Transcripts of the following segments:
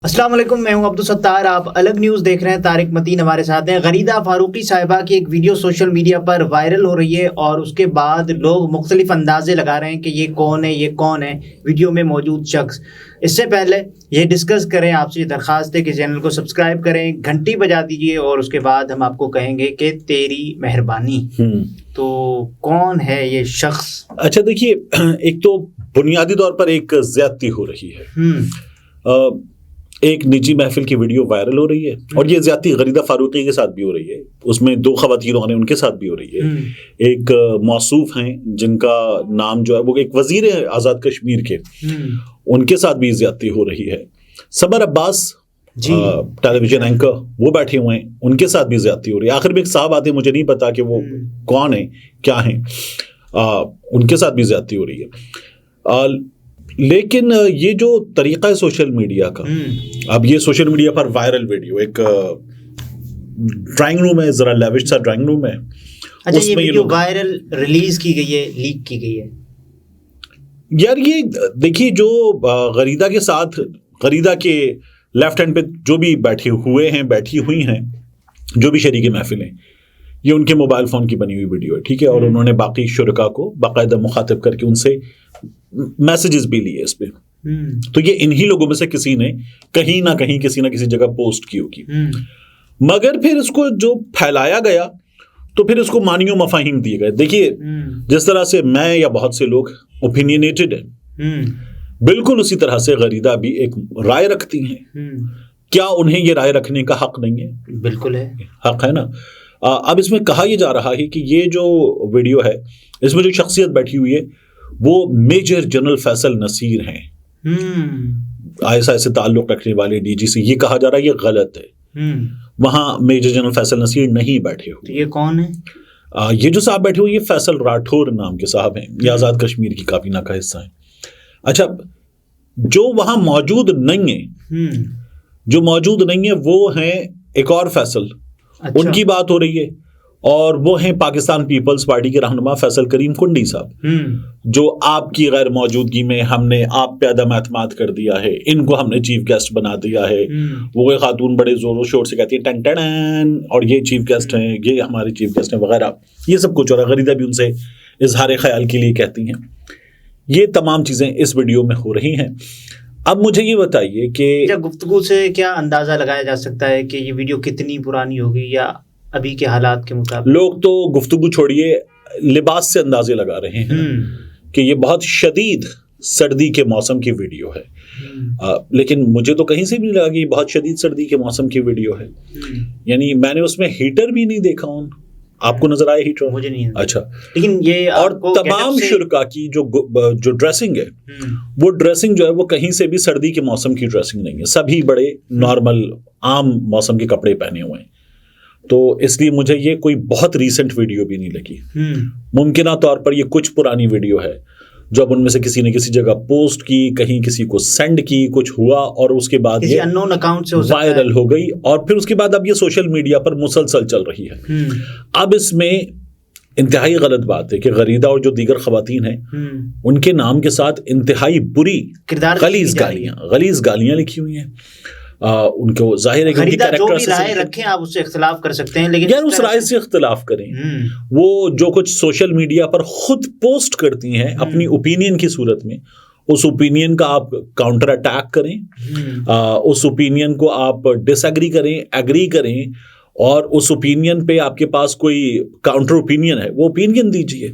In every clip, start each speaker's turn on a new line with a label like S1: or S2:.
S1: السلام علیکم، میں ہوں عبدالستار، آپ الگ نیوز دیکھ رہے ہیں۔ طارق متین ہمارے ساتھ ہیں۔ غریدہ فاروقی صاحبہ کی ایک ویڈیو سوشل میڈیا پر وائرل ہو رہی ہے اور اس کے بعد لوگ مختلف اندازے لگا رہے ہیں کہ یہ کون ہے ویڈیو میں موجود شخص۔ اس سے پہلے یہ ڈسکس کریں، آپ سے یہ درخواست ہے کہ چینل کو سبسکرائب کریں، گھنٹی بجا دیجئے اور اس کے بعد ہم آپ کو کہیں گے کہ تیری مہربانی۔ تو کون ہے یہ شخص؟
S2: اچھا دیکھیے، ایک تو بنیادی طور پر ایک زیادتی ہو رہی ہے، ایک نجی محفل کی ویڈیو وائرل ہو رہی ہے اور یہ زیادتی غریدہ فاروقی کے ساتھ بھی ہو رہی ہے، اس میں 2 خواتین ہیں، ان کے ساتھ بھی ہو رہی ہے۔ ایک موصوف ہیں جن کا نام جو ہے وہ ایک وزیر ہے آزاد کشمیر کے، ان کے ساتھ بھی زیادتی ہو رہی ہے۔ سمر عباس ٹیلی ویژن اینکر، وہ بیٹھے ہوئے ہیں، ان کے ساتھ بھی زیادتی ہو رہی ہے۔ آخر میں ایک صاحب آتے ہیں، مجھے نہیں پتا کہ وہ کون ہیں، کیا ہیں، ان کے ساتھ بھی زیادتی ہو رہی ہے۔ لیکن یہ جو طریقہ ہے سوشل میڈیا کا، اب یہ سوشل میڈیا پر وائرل ویڈیو ایک ڈرائنگ روم ہے، ذرا لیوش سا ڈرائنگ روم ہے۔
S1: اچھا، یہ ویڈیو وائرل ریلیز کی گئی ہے، لیک کی گئی ہے؟
S2: یار یہ دیکھیے، جو غریدہ کے ساتھ، غریدہ کے لیفٹ ہینڈ پہ جو بھی بیٹھی ہوئی ہیں جو بھی شریک محفل ہیں، یہ ان کے موبائل فون کی بنی ہوئی ویڈیو ہے، ٹھیک ہے، اور انہوں نے باقی شرکا کو باقاعدہ مخاطب کر کے ان سے میسیجز بھی لیے اس پہ۔ تو یہ انہی لوگوں میں سے کسی نے کہیں نہ کسی جگہ پوسٹ کی ہوگی، مگر پھر اس کو جو پھیلایا گیا تو پھر اس کو معنی و مفاہیم دیے گئے۔ دیکھیے، جس طرح سے میں یا بہت سے لوگ اوپینینیٹڈ ہیں، بالکل اسی طرح سے غریدہ بھی ایک رائے رکھتی ہیں۔ کیا انہیں یہ رائے رکھنے کا حق نہیں ہے؟
S1: بالکل ہے،
S2: حق ہے نا۔ اب اس میں کہا یہ جا رہا ہے کہ یہ جو ویڈیو ہے، اس میں جو شخصیت بیٹھی ہوئی ہے وہ میجر جنرل فیصل نصیر ہیں، ISI سے تعلق رکھنے والے DG سے۔ یہ کہا جا رہا ہے یہ غلط ہے، وہاں میجر جنرل فیصل نصیر نہیں بیٹھے ہوئے۔
S1: یہ کون ہے؟
S2: یہ جو صاحب بیٹھے ہوئے یہ فیصل راٹھور نام کے صاحب ہیں، یہ آزاد کشمیر کی کابینہ کا حصہ ہیں۔ اچھا، جو وہاں موجود نہیں ہے وہ ہیں ایک اور فیصل، ان کی بات ہو رہی ہے، اور وہ ہیں پاکستان پیپلز پارٹی کے رہنما فیصل کریم کنڈی صاحب، جو آپ کی غیر موجودگی میں ہم نے آپ پہ عدم اعتماد کر دیا ہے، ان کو ہم نے چیف گیسٹ بنا دیا ہے۔ وہ خاتون بڑے زور و شور سے کہتی ہے ٹن ٹن، اور یہ چیف گیسٹ ہیں، یہ ہمارے چیف گیسٹ ہیں وغیرہ، یہ سب کچھ، اور غریدہ بھی ان سے اظہار خیال کے لیے کہتی ہیں۔ یہ تمام چیزیں اس ویڈیو میں ہو رہی ہیں۔ اب مجھے یہ بتائیے کہ
S1: گفتگو سے کیا اندازہ لگایا جا سکتا ہے کہ یہ ویڈیو کتنی پرانی ہوگی یا ابھی کے حالات کے مطابق؟
S2: لوگ تو گفتگو چھوڑیے، لباس سے اندازے لگا رہے ہیں کہ یہ بہت شدید سردی کے موسم کی ویڈیو ہے، لیکن مجھے تو کہیں سے بھی نہیں لگا کہ یہ بہت شدید سردی کے موسم کی ویڈیو ہے۔ یعنی میں نے اس میں ہیٹر بھی نہیں دیکھا ہوں، آپ کو نظر آیا ہیٹر؟
S1: مجھے نہیں۔
S2: اچھا،
S1: لیکن یہ
S2: اور تمام شرکا کی جو ڈریسنگ ہے، وہ ڈریسنگ جو ہے وہ کہیں سے بھی سردی کے موسم کی ڈریسنگ نہیں ہے، سبھی بڑے نارمل عام موسم کے کپڑے پہنے ہوئے ہیں۔ تو اس لیے مجھے یہ کوئی بہت ریسنٹ ویڈیو بھی نہیں لگی۔ ممکنہ طور پر یہ کچھ پرانی ویڈیو ہے جو اب ان میں سے کسی نے کسی جگہ پوسٹ کی، کہیں کسی کو سینڈ کی، کچھ ہوا اور اس کے بعد یہ
S1: انون اکاؤنٹ سے
S2: وائرل ہو گئی، اور پھر اس کے بعد اب یہ سوشل میڈیا پر مسلسل چل رہی ہے۔ اب اس میں انتہائی غلط بات ہے کہ غریدہ اور جو دیگر خواتین ہیں ان کے نام کے ساتھ انتہائی بری غلیظ گالیاں لکھی ہوئی ہیں۔ ان کو ظاہر ہے کہ
S1: غریدہ جو بھی رائے رکھیں آپ اس سے اختلاف کر سکتے ہیں، لیکن
S2: یار اس رائے سے اختلاف کریں۔ وہ جو کچھ سوشل میڈیا پر خود پوسٹ کرتی ہیں اپنی اوپینین کی صورت میں، اس اوپینین کا آپ کاؤنٹر اٹیک کریں، اس اوپینین کو آپ ڈس ایگری کریں، ایگری کریں، اور اس اوپینین پہ آپ کے پاس کوئی کاؤنٹر اوپینین ہے وہ اوپینین دیجیے۔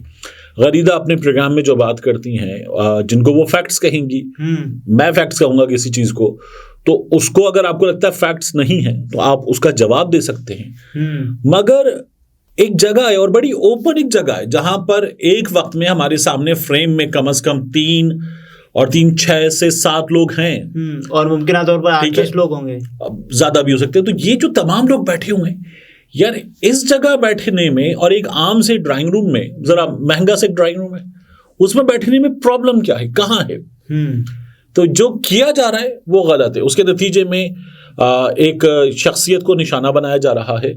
S2: غریدہ اپنے پروگرام میں جو بات کرتی ہیں، جن کو وہ فیکٹس کہیں گی، میں فیکٹس کہوں گا کسی چیز کو، تو اس کو اگر آپ کو لگتا ہے فیکٹس نہیں ہیں تو آپ اس کا جواب دے سکتے ہیں۔ مگر ایک جگہ ہے، اور بڑی اوپن ایک جگہ ہے، جہاں پر ایک وقت میں ہمارے سامنے فریم میں کم از کم 3 6 سے 7 لوگ ہیں،
S1: اور ممکنہ طور پر 8 10 لوگ ہوں گے،
S2: زیادہ بھی ہو سکتے ہیں۔ تو یہ جو تمام لوگ بیٹھے ہوئے ہیں یار، اس جگہ بیٹھنے میں، اور ایک عام سے ڈرائنگ روم میں، ذرا مہنگا سے ڈرائنگ روم ہے، اس میں بیٹھنے میں پرابلم کیا ہے، کہاں ہے؟ تو جو کیا جا رہا ہے وہ غلط ہے۔ اس کے نتیجے میں ایک شخصیت کو نشانہ بنایا جا رہا ہے،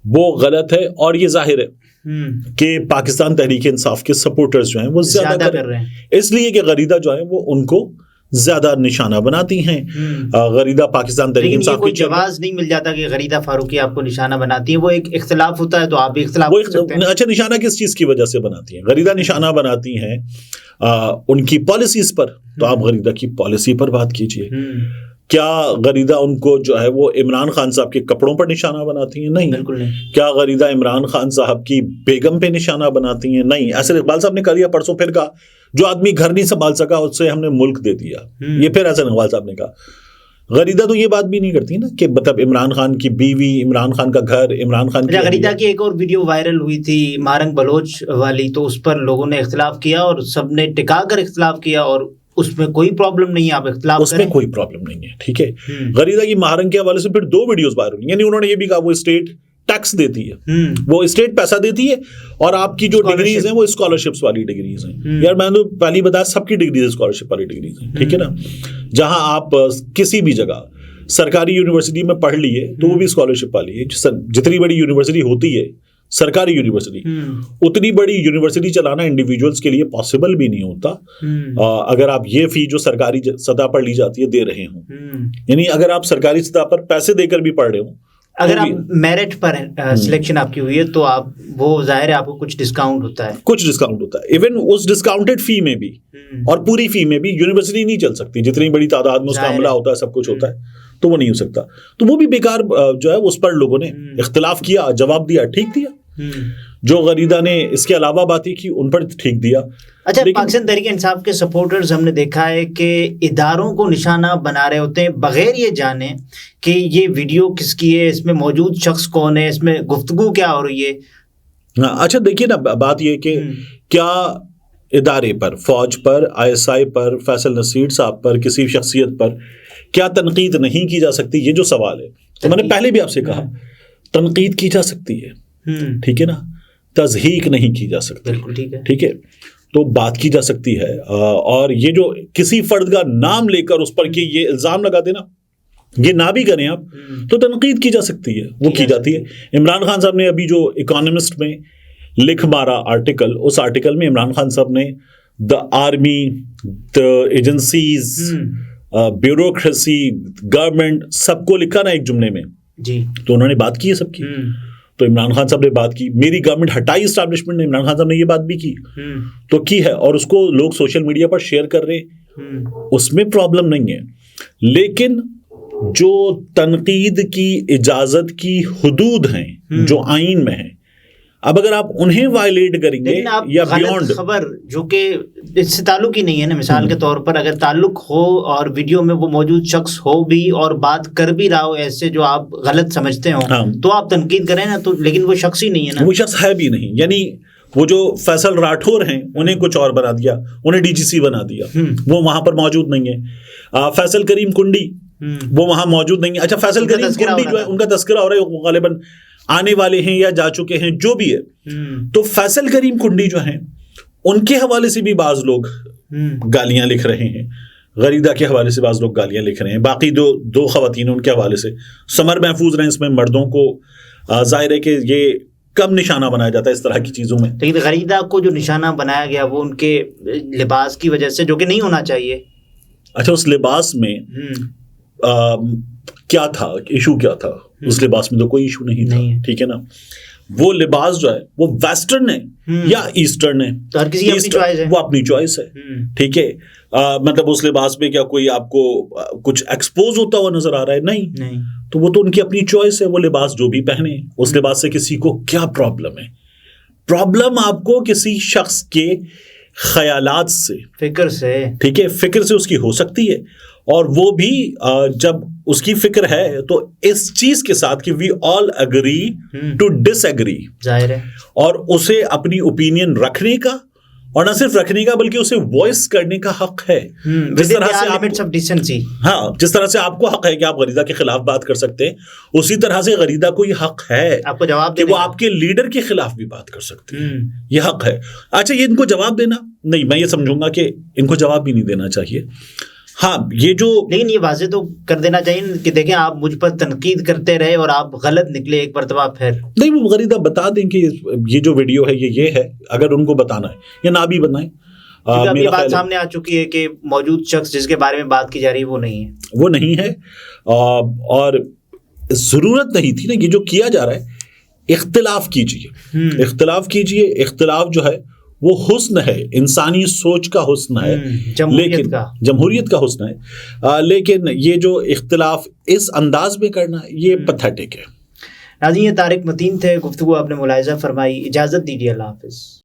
S2: وہ غلط ہے، اور یہ ظاہر ہے کہ پاکستان تحریک انصاف کے سپورٹرز جو ہیں وہ زیادہ کر رہے ہیں، اس لیے کہ غریدہ جو ہے وہ ان کو زیادہ نشانہ بناتی ہیں. غریدہ پاکستان تحریک انصاف
S1: کی جواز نہیں مل جاتا کہ غریدہ فاروقی آپ کو نشانہ بناتی ہیں, وہ ایک اختلاف ہوتا ہے تو آپ بھی اختلاف کر سکتے ہیں.
S2: اچھا, نشانہ کس چیز کی وجہ سے بناتی ہیں؟ غریدہ نشانہ بناتی ہیں ان کی پالیسیز پر, تو آپ غریدہ کی پالیسی پر بات کیجئے. کیا غریدہ ان کو جو ہے وہ عمران خان صاحب کے کپڑوں پر نشانہ بناتی ہیں؟ نہیں, بالکل نہیں. کیا غریدہ عمران خان صاحب کی بیگم پہ نشانہ بناتی ہیں؟ نہیں. ایسر اقبال صاحب نے کہا پرسوں پھر کہا جو آدمی گھر نہیں سنبھال سکا اس سے ہم نے ملک دے دیا, یہ پھر ایسر اقبال صاحب نے کہا. غریدہ تو یہ بات بھی نہیں کرتی نا کہ مطلب عمران خان کی بیوی, عمران خان کا گھر, عمران خان کی.
S1: غریدہ کی ایک اور ویڈیو وائرل ہوئی تھی مارنگ بلوچ والی, تو اس پر لوگوں نے اختلاف کیا اور سب نے ٹکا کر اختلاف کیا, اور اس میں کوئی پرابلم نہیں ہے, آپ اختلاف
S2: اس میں کوئی پرابلم نہیں ہے, ٹھیک ہے. غریدہ کی مہارنگ کے حوالے سے پھر 2 ویڈیوز وائرل ہوئی, یعنی انہوں نے یہ بھی کہا وہ اسٹیٹ ٹیکس دیتی ہے, وہ اسٹیٹ پیسہ دیتی ہے, اور آپ کی جو ڈگریز ہیں وہ اسکالرشپس والی ڈگریز ہیں. یار میں نے پہلی بتایا سب کی ڈگریز اسکالرشپ والی ڈگریز ہیں, ٹھیک ہے نا. جہاں آپ کسی بھی جگہ سرکاری یونیورسٹی میں پڑھ لیے تو وہ بھی اسکالرشپ والی ہے. جتنی بڑی یونیورسٹی ہوتی ہے سرکاری یونیورسٹی, اتنی بڑی یونیورسٹی چلانا انڈیویجولز کے لیے پاسبل بھی نہیں ہوتا اگر آپ یہ فی جو سرکاری سطح پر لی جاتی ہے دے رہے ہوں. یعنی اگر آپ سرکاری سطح پر پیسے دے کر بھی پڑھ رہے ہوں,
S1: اگر آپ میرٹ پر سلیکشن آپ کی ہوئی ہے تو آپ وہ ظاہر ہے آپ کو کچھ ڈسکاؤنٹ ہوتا ہے,
S2: کچھ ڈسکاؤنٹ ہوتا ہے. ایون اس ڈسکاؤنٹڈ فی میں بھی اور پوری فی میں بھی یونیورسٹی نہیں چل سکتی, جتنی بڑی تعداد میں اس کا عملہ ہوتا ہے, سب کچھ ہوتا ہے, تو وہ نہیں ہو سکتا. تو وہ بھی بیکار جو ہے اس پر لوگوں نے اختلاف کیا, جواب دیا, ٹھیک دیا. جو غریدہ نے اس کے علاوہ باتیں کی ان پر ٹھیک دیا.
S1: اچھا, پاکستان تحریک انصاف کے سپورٹرز ہم نے دیکھا ہے کہ اداروں کو نشانہ بنا رہے ہوتے ہیں بغیر یہ جانے کہ یہ ویڈیو کس کی ہے, اس میں موجود شخص کون ہے, اس میں گفتگو کیا ہو رہی ہے.
S2: اچھا دیکھیے نا, بات یہ کہ کیا ادارے پر, فوج پر, ISI پر, فیصل نصیر صاحب پر, کسی شخصیت پر کیا تنقید نہیں کی جا سکتی؟ یہ جو سوال ہے, تو میں نے پہلے بھی آپ سے کہا تنقید کی جا سکتی ہے, ٹھیک ہے نا, تضحیق نہیں کی جا سکتی.
S1: بالکل ٹھیک ہے,
S2: ٹھیک ہے. تو بات کی جا سکتی ہے, اور یہ جو کسی فرد کا نام لے کر اس پر کہ یہ الزام لگا دینا, یہ نہ بھی کریں آپ تو تنقید کی جا سکتی ہے, وہ کی جاتی ہے. عمران خان صاحب نے ابھی جو اکانومسٹ میں لکھ مارا آرٹیکل, اس آرٹیکل میں عمران خان صاحب نے the army, the agencies, bureaucracy, government, سب کو لکھا نا ایک جملے میں
S1: جی,
S2: تو انہوں نے بات کی ہے سب کی. تو عمران خان صاحب نے بات کی, میری گورنمنٹ ہٹائی اسٹیبلشمنٹ نے, عمران خان صاحب نے یہ بات بھی کی, تو کی ہے, اور اس کو لوگ سوشل میڈیا پر شیئر کر رہے, اس میں پرابلم نہیں ہے. لیکن جو تنقید کی اجازت کی حدود ہیں جو آئین میں ہیں, اب اگر آپ انہیں وائلیٹ کریں گے یا بیونڈ
S1: خبر جو کہ اس سے تعلق ہی نہیں ہے نا, مثال کے طور پر اگر تعلق ہو اور ویڈیو میں وہ موجود شخص ہو بھی اور بات کر بھی رہا ہو ایسے جو آپ غلط سمجھتے ہو, تو آپ تنقید کریں نا, تو لیکن وہ شخص ہی نہیں ہے نا,
S2: وہ شخص ہے بھی نہیں. یعنی وہ جو فیصل راٹھور ہیں انہیں کچھ اور بنا دیا, انہیں DGC بنا دیا, وہ وہاں پر موجود نہیں ہے. فیصل کریم کنڈی وہ وہاں موجود نہیں ہے. اچھا, فیصل کریم کنڈی جو ہے ان کا تذکرہ ہو رہا ہے, غالباً آنے والے ہیں یا جا چکے ہیں, جو بھی ہے. تو فیصل کریم کنڈی جو ہیں ان کے حوالے سے بھی بعض لوگ گالیاں لکھ رہے ہیں, غریدہ کے حوالے سے بعض لوگ گالیاں لکھ رہے ہیں, باقی دو خواتین ان کے حوالے سے. سمر محفوظ رہیں, اس میں مردوں کو ظاہر ہے کہ یہ کم نشانہ بنایا جاتا ہے اس طرح کی چیزوں میں.
S1: لیکن غریدہ کو جو نشانہ بنایا گیا وہ ان کے لباس کی وجہ سے, جو کہ نہیں ہونا چاہیے.
S2: اچھا, اس لباس میں کیا تھا, ایشو کیا تھا؟ اس لباس میں تو کوئی ایشو نہیں تھا, ٹھیک ہے نا. وہ لباس جو ہے وہ ویسٹرن ہے یا ایسٹرن ہے,
S1: ہر کسی کی اپنی چوائس ہے,
S2: وہ اپنی چوائس ہے, ٹھیک ہے. مطلب اس لباس میں کیا کوئی آپ کو کچھ ایکسپوز ہوتا ہوا نظر آ رہا ہے؟ نہیں. تو وہ تو ان کی اپنی چوائس ہے, وہ لباس جو بھی پہنے, اس لباس سے کسی کو کیا پرابلم ہے؟ پرابلم آپ کو کسی شخص کے خیالات سے,
S1: فکر سے,
S2: ٹھیک ہے, فکر سے اس کی ہو سکتی ہے. اور وہ بھی جب اس کی فکر ہے تو اس چیز کے ساتھ کہ we all agree to disagree,
S1: ظاہر ہے,
S2: اور اسے اپنی اوپینین رکھنے کا, اور نہ صرف رکھنے کا بلکہ اسے وائس کرنے کا حق ہے. جس طرح سے جس طرح سے آپ کو حق ہے کہ آپ غریدہ کے خلاف بات کر سکتے ہیں, اسی طرح سے غریدہ کو یہ حق ہے
S1: آپ کو جواب
S2: کہ وہ آپ کے لیڈر کے خلاف بھی بات کر سکتے ہیں, یہ حق ہے. اچھا, یہ ان کو جواب دینا نہیں, میں یہ سمجھوں گا کہ ان کو جواب بھی نہیں دینا چاہیے. ہاں, یہ جو, لیکن
S1: یہ واضح تو کر دینا چاہیے کہ دیکھیں آپ مجھ پر تنقید کرتے رہے اور آپ غلط نکلے ایک مرتبہ پھر.
S2: نہیں, وہ غریدہ بتا دیں کہ یہ جو ویڈیو ہے یہ ہے, اگر ان کو بتانا ہے, یا نہ بھی بتائیں.
S1: اب یہ بات سامنے آ چکی ہے کہ موجود شخص جس کے بارے میں بات کی جا رہی ہے وہ نہیں ہے
S2: اور ضرورت نہیں تھی نا. یہ جو کیا جا رہا ہے اختلاف کیجئے. اختلاف جو ہے وہ حسن ہے, انسانی سوچ کا حسن ہے, لیکن جمہوریت کا حسن ہے, لیکن یہ جو اختلاف اس انداز میں کرنا یہ پیتھیٹک ہے.
S1: ناظرین یہ طارق متین تھے, گفتگو آپ نے ملاحظہ فرمائی. اجازت دیجیے, اللہ حافظ.